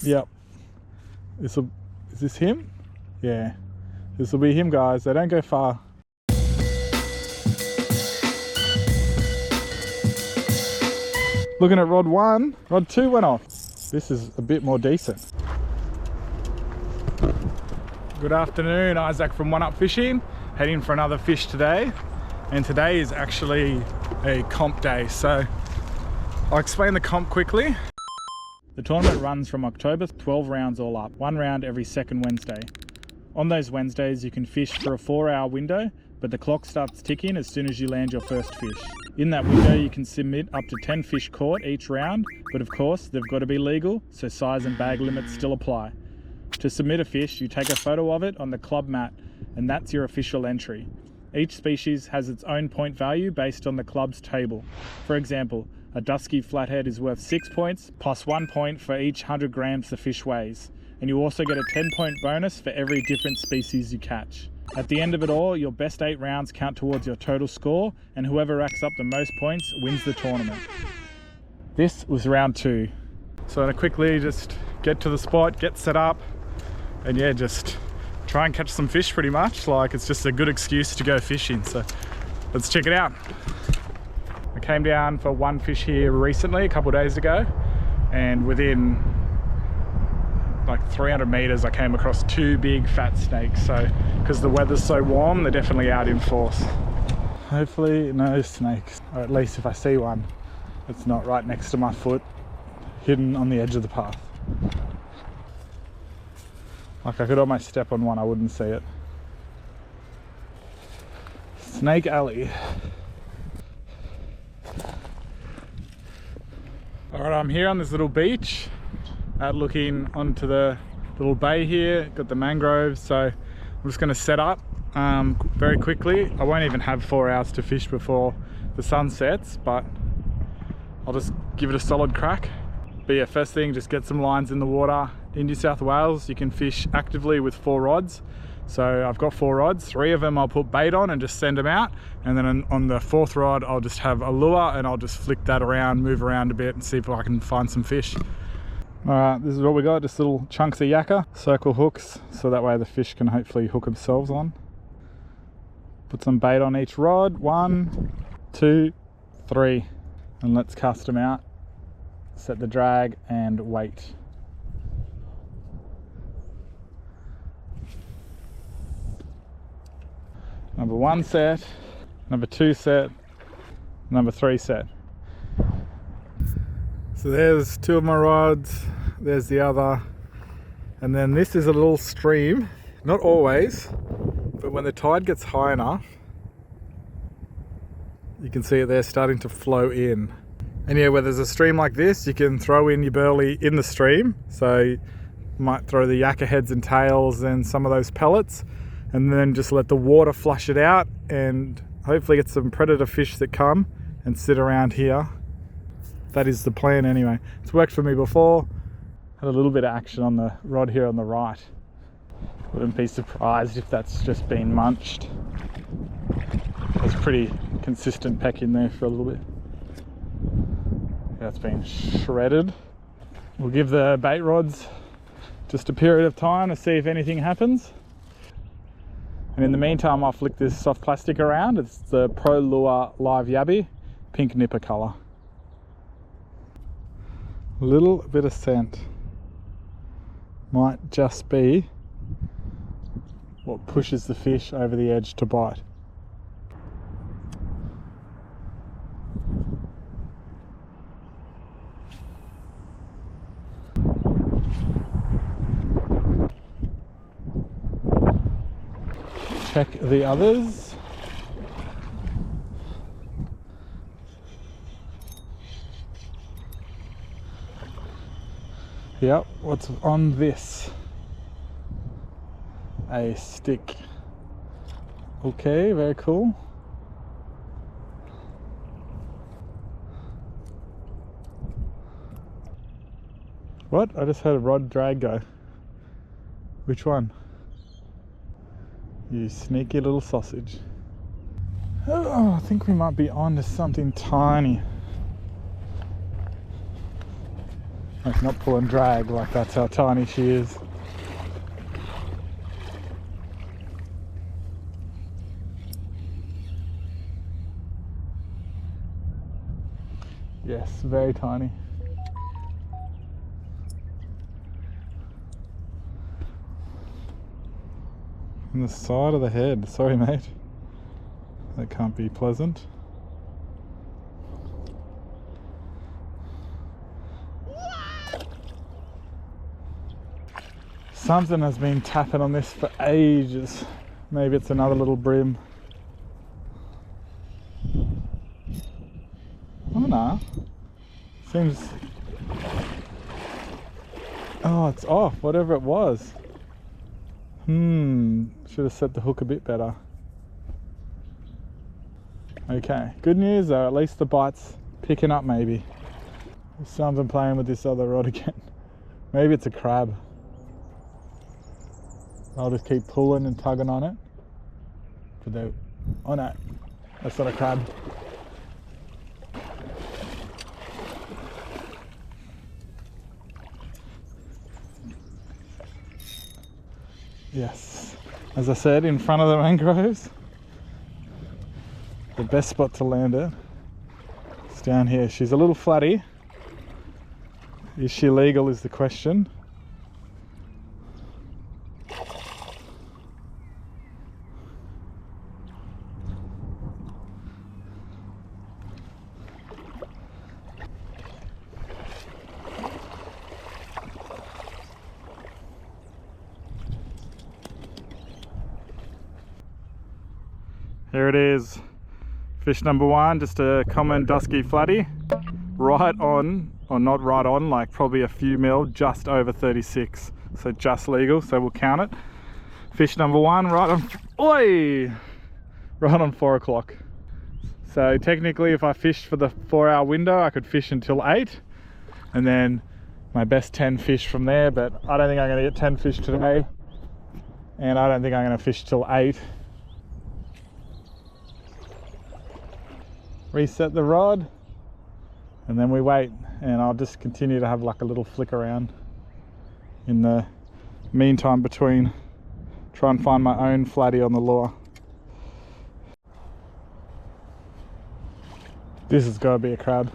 Yep. Is this him? Yeah. This will be him, guys. They don't go far. Looking at rod 1, rod 2 went off. This is a bit more decent. Good afternoon, Isaac from One Up Fishing. Heading for another fish today. And today is actually a comp day. So I'll explain the comp quickly. The tournament runs from October, 12 rounds all up, 1 round every second Wednesday. On those Wednesdays, you can fish for a 4-hour window, but the clock starts ticking as soon as you land your first fish. In that window, you can submit up to 10 fish caught each round, but of course, they've got to be legal, so size and bag limits still apply. To submit a fish, you take a photo of it on the club mat, and that's your official entry. Each species has its own point value based on the club's table. For example, a dusky flathead is worth 6 points, plus 1 point for each 100 grams the fish weighs. And you also get a 10-point bonus for every different species you catch. At the end of it all, your best 8 rounds count towards your total score, and whoever racks up the most points wins the tournament. This was round 2. So I'm gonna quickly just get to the spot, get set up, and yeah, just try and catch some fish pretty much. Like, it's just a good excuse to go fishing, so let's check it out. I came down for 1 fish here recently, a couple of days ago, and within like 300 meters I came across 2 big fat snakes. So because the weather's so warm, they're definitely out in force. Hopefully no snakes, or at least if I see one, it's not right next to my foot, hidden on the edge of the path. Like, I could almost step on one, I wouldn't see it. Snake Alley. Alright, I'm here on this little beach, looking onto the little bay here. Got the mangroves, so I'm just going to set up very quickly. I won't even have 4 hours to fish before the sun sets, but I'll just give it a solid crack. But yeah, first thing, just get some lines in the water. In New South Wales, you can fish actively with 4 rods. So I've got 4 rods, 3 of them I'll put bait on and just send them out. And then on the 4th rod, I'll just have a lure and I'll just flick that around, move around a bit and see if I can find some fish. All right, this is what we got, just little chunks of yakka, circle hooks, so that way the fish can hopefully hook themselves on. Put some bait on each rod, 1, 2, 3, and let's cast them out. Set the drag and wait. Number 1 set, number 2 set, number 3 set. So there's 2 of my rods, there's the other, and then this is a little stream. Not always, but when the tide gets high enough, you can see it there starting to flow in. And yeah, where there's a stream like this, you can throw in your burley in the stream. So you might throw the yakka heads and tails and some of those pellets, and then just let the water flush it out and hopefully get some predator fish that come and sit around here. That is the plan anyway. It's worked for me before. Had a little bit of action on the rod here on the right. Wouldn't be surprised if that's just been munched. There's pretty consistent peck in there for a little bit. That's been shredded. We'll give the bait rods just a period of time to see if anything happens. And in the meantime, I'll flick this soft plastic around. It's the Pro Lure Live Yabbie, pink nipper colour. A little bit of scent. Might just be what pushes the fish over the edge to bite. Check the others. Yep, what's on this? A stick. Okay, very cool. What? I just had a rod drag go. Which one? You sneaky little sausage. Oh, I think we might be on to something tiny. Like not pull and drag, like that's how tiny she is. Yes, very tiny. On the side of the head. Sorry, mate. That can't be pleasant. Something has been tapping on this for ages. Maybe it's another little bream. Oh no. Seems... Oh, it's off, whatever it was. Should have set the hook a bit better. Okay, good news though, at least the bite's picking up maybe. Something playing with this other rod again. Maybe it's a crab. I'll just keep pulling and tugging on it. Oh no, that's not a crab. Yes, as I said, in front of the mangroves. The best spot to land it. It's down here. She's a little flatty. Is she legal is the question. Here it is, fish number one, just a common dusky flatty, right on, or not right on, like probably a few mil, just over 36, so just legal, so we'll count it. Fish number one, right on, right on 4 o'clock. So technically if I fished for the 4-hour window, I could fish until 8, and then my best 10 fish from there, but I don't think I'm gonna get 10 fish today, and I don't think I'm gonna fish till 8. Reset the rod, and then we wait, and I'll just continue to have like a little flick around in the meantime between, try and find my own flatty on the lure. This has got to be a crab.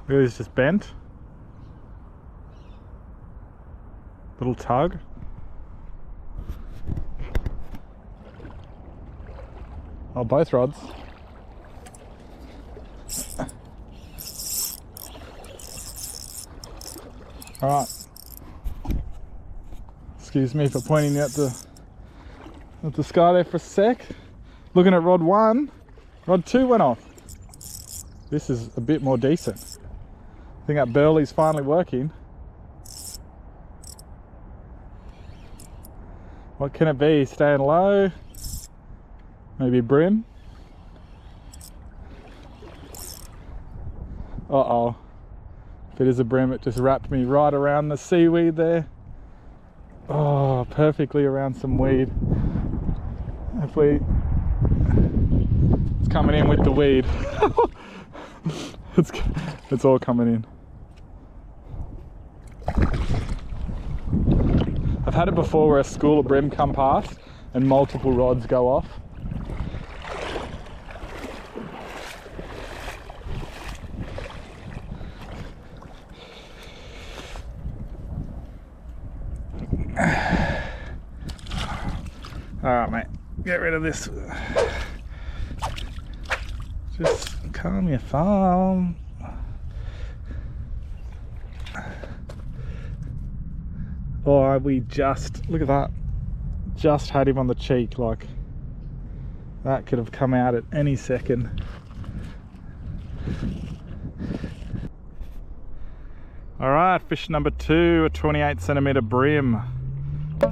Look, it's just bent. Little tug. Oh, both rods. Alright. Excuse me for pointing at the sky there for a sec. Looking at rod 1, rod 2 went off. This is a bit more decent. I think that burley's finally working. What can it be? Staying low? Maybe bream. Uh-oh. If it is a bream, it just wrapped me right around the seaweed there. Oh, perfectly around some weed. Hopefully it's coming in with the weed. It's all coming in. I've had it before where a school of bream come past and multiple rods go off. Alright mate, get rid of this. Just calm your farm. Oh, we just, look at that, just had him on the cheek, like that could have come out at any second. Alright, fish number 2, a 28 centimeter bream.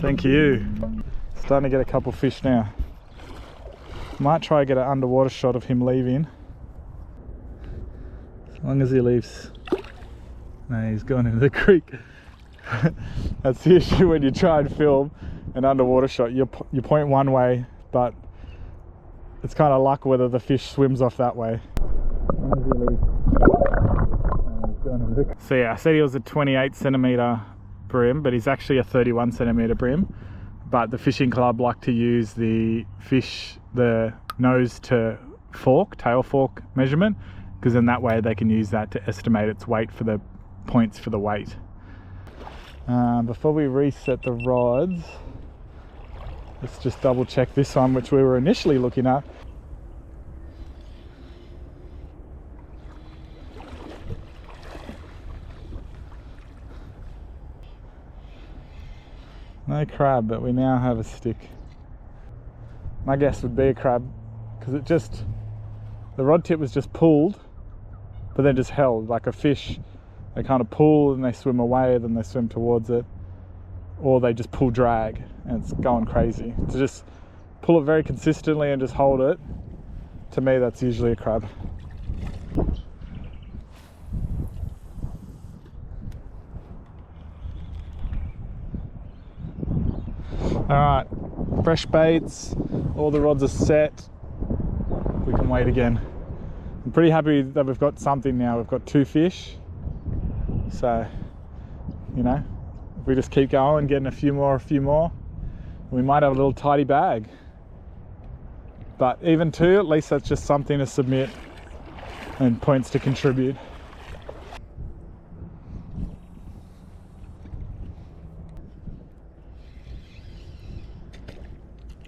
Thank you. Starting to get a couple fish now. Might try to get an underwater shot of him leaving. As long as he leaves. No, he's gone into the creek. That's the issue when you try and film an underwater shot. You point one way, but it's kind of luck whether the fish swims off that way. So yeah, I said he was a 28 centimeter bream, but he's actually a 31 centimeter bream. But the fishing club like to use the nose to fork, tail fork measurement, because in that way they can use that to estimate its weight for the points for the weight. Before we reset the rods, let's just double check this one, which we were initially looking at. No crab, but we now have a stick. My guess would be a crab, because the rod tip was just pulled, but then just held like a fish. They kind of pull and they swim away, then they swim towards it, or they just pull drag and it's going crazy. To just pull it very consistently and just hold it, to me that's usually a crab. Alright, fresh baits, all the rods are set, we can wait again. I'm pretty happy that we've got something now. We've got 2 fish, so, you know, if we just keep going, getting a few more, we might have a little tidy bag. But even 2, at least that's just something to submit and points to contribute.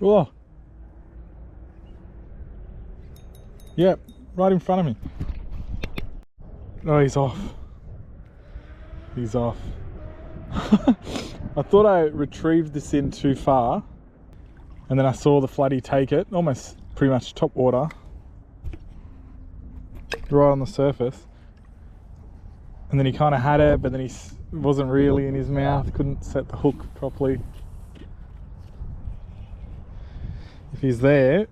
Oh, yep, right in front of me. Oh, he's off. He's off. I thought I retrieved this in too far, and then I saw the flatty take it, almost pretty much top water, right on the surface. And then he kind of had it, but then he wasn't really in his mouth, couldn't set the hook properly. If he's there,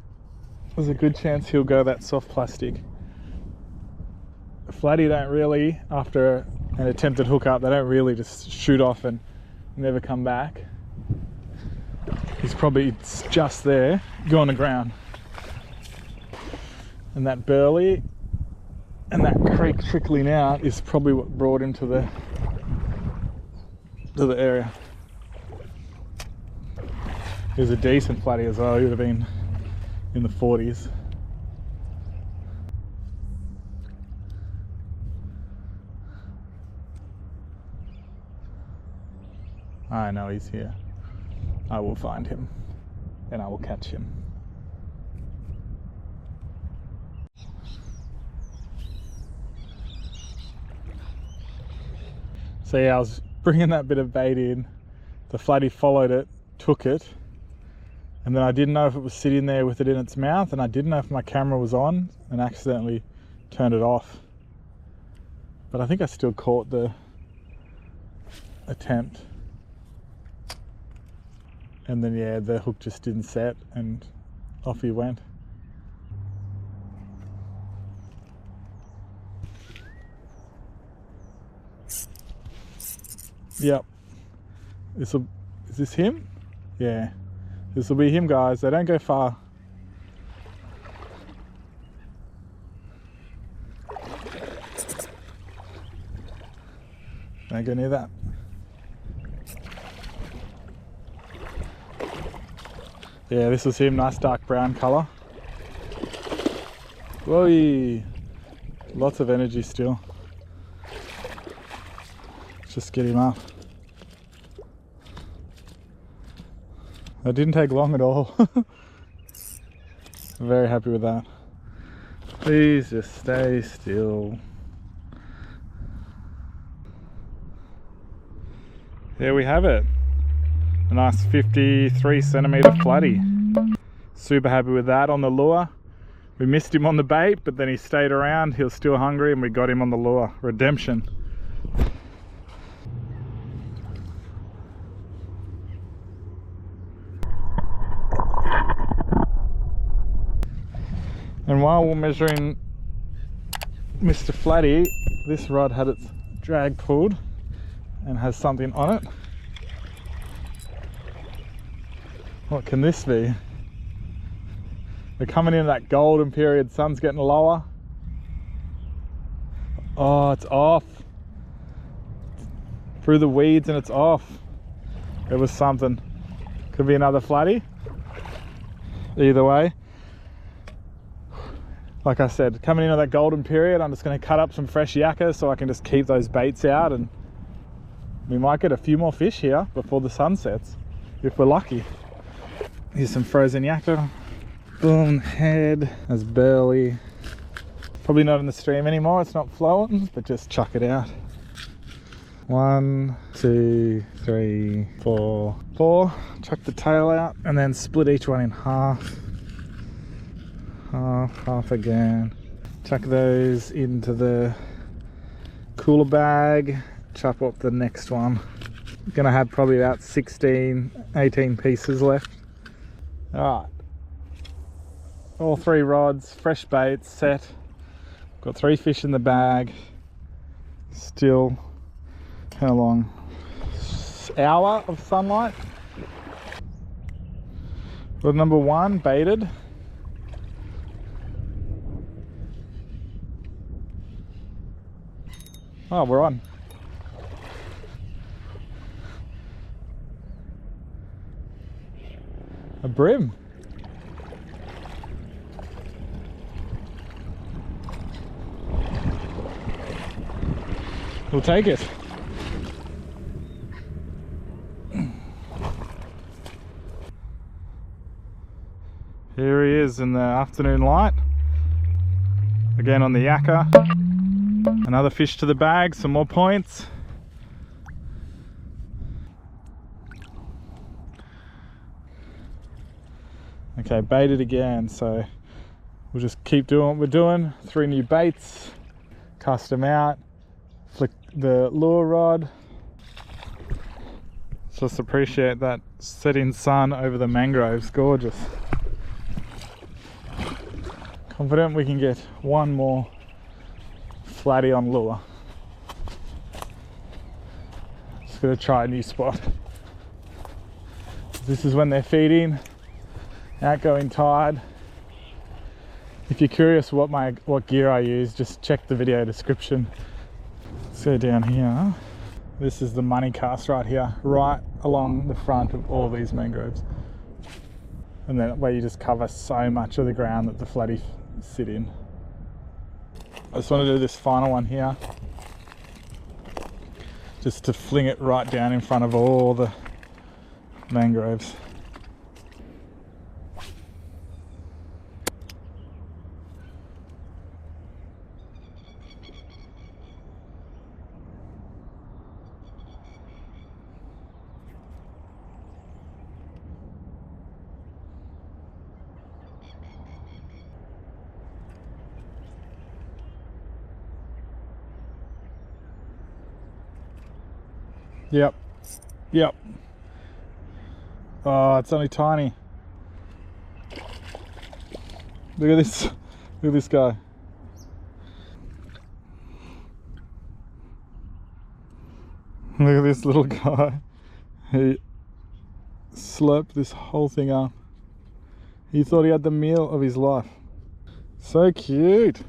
there's a good chance he'll go that soft plastic. The flatty don't really, after an attempted hookup, they don't really just shoot off and never come back. He's probably just there, go on the ground. And that burley and that creek trickling out is probably what brought him to the area. He was a decent flatty as well. He would have been in the 40s. I know he's here. I will find him and I will catch him. So yeah, I was bringing that bit of bait in. The flatty followed it, took it, and then I didn't know if it was sitting there with it in its mouth, and I didn't know if my camera was on, and accidentally turned it off. But I think I still caught the attempt. And then yeah, the hook just didn't set and off he went. Yep. Is this him? Yeah. This will be him, guys. They don't go far. Don't go near that. Yeah, this was him. Nice dark brown colour. Whoa! Lots of energy still. Let's just get him up. That didn't take long at all. Very happy with that. Please just stay still. There we have it. A nice 53 centimeter flatty. Super happy with that on the lure. We missed him on the bait, but then he stayed around. He was still hungry and we got him on the lure. Redemption. And while we're measuring Mr. Flatty, this rod had its drag pulled and has something on it. What can this be? We're coming in that golden period, sun's getting lower. Oh, it's off. Through the weeds and it's off. It was something. Could be another flatty. Either way. Like I said, coming into that golden period, I'm just going to cut up some fresh yakka so I can just keep those baits out, and we might get a few more fish here before the sun sets, if we're lucky. Here's some frozen yakka. Boom, head. There's Berkley. Probably not in the stream anymore, it's not flowing, but just chuck it out. 1, 2, 3, 4. Chuck the tail out and then split each one in half. Half again. Chuck those into the cooler bag. Chop up the next one. Gonna have probably about 16, 18 pieces left. Alright. All 3 rods, fresh baits, set. Got 3 fish in the bag. Still, how long? Hour of sunlight. Rod number 1 baited. Oh, we're on. A bream. We'll take it. Here he is in the afternoon light. Again on the yakka. Another fish to the bag, some more points. Okay, baited again, so we'll just keep doing what we're doing. 3 new baits, cast them out, flick the lure rod. Just appreciate that setting sun over the mangroves, gorgeous. Confident we can get one more flatty on lure. Just gonna try a new spot. This is when they're feeding, outgoing tide. If you're curious what gear I use, just check the video description. Let's go down here. This is the money cast right here, right along the front of all these mangroves. And then where you just cover so much of the ground that the flatty sit in. I just want to do this final one here, just to fling it right down in front of all the mangroves. Yep. Oh, it's only tiny. Look at this. Look at this guy. Look at this little guy. He slurped this whole thing up. He thought he had the meal of his life. So cute.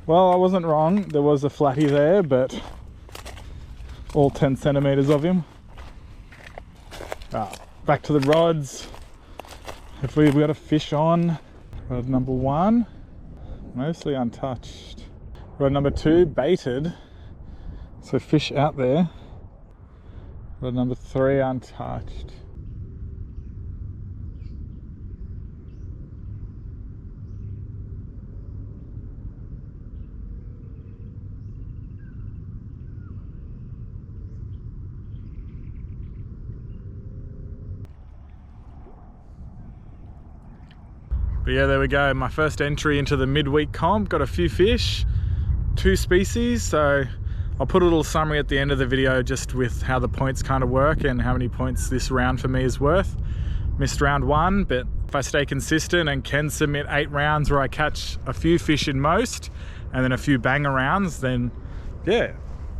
Well, I wasn't wrong. There was a flatty there, but all 10 centimeters of him. Back to the rods. Hopefully we got a fish on. Rod number 1, mostly untouched. Rod number 2, baited. So fish out there. Rod number 3, untouched. But yeah, there we go. My first entry into the midweek comp. Got a few fish, 2 species. So I'll put a little summary at the end of the video just with how the points kind of work and how many points this round for me is worth. Missed round 1, but if I stay consistent and can submit 8 rounds where I catch a few fish in most and then a few banger rounds, then yeah,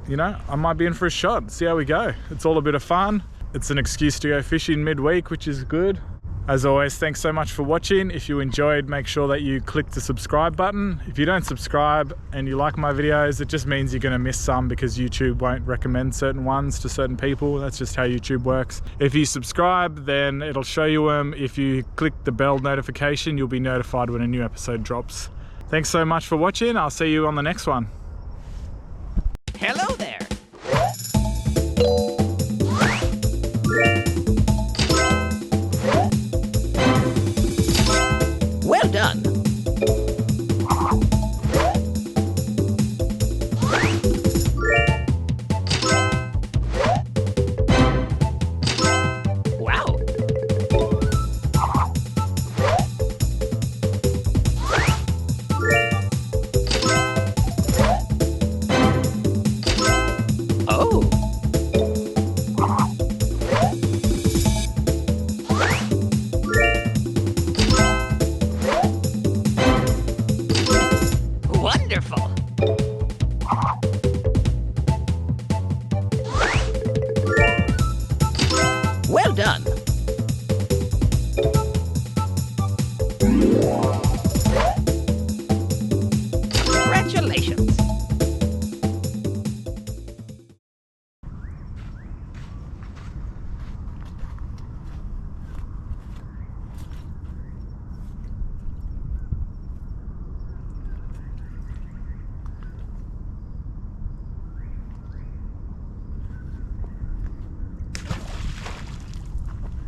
you know, I might be in for a shot. See how we go. It's all a bit of fun. It's an excuse to go fishing midweek, which is good. As always, thanks so much for watching. If you enjoyed, make sure that you click the subscribe button. If you don't subscribe and you like my videos, it just means you're gonna miss some because YouTube won't recommend certain ones to certain people. That's just how YouTube works. If you subscribe, then it'll show you them. If you click the bell notification, you'll be notified when a new episode drops. Thanks so much for watching. I'll see you on the next one. Hello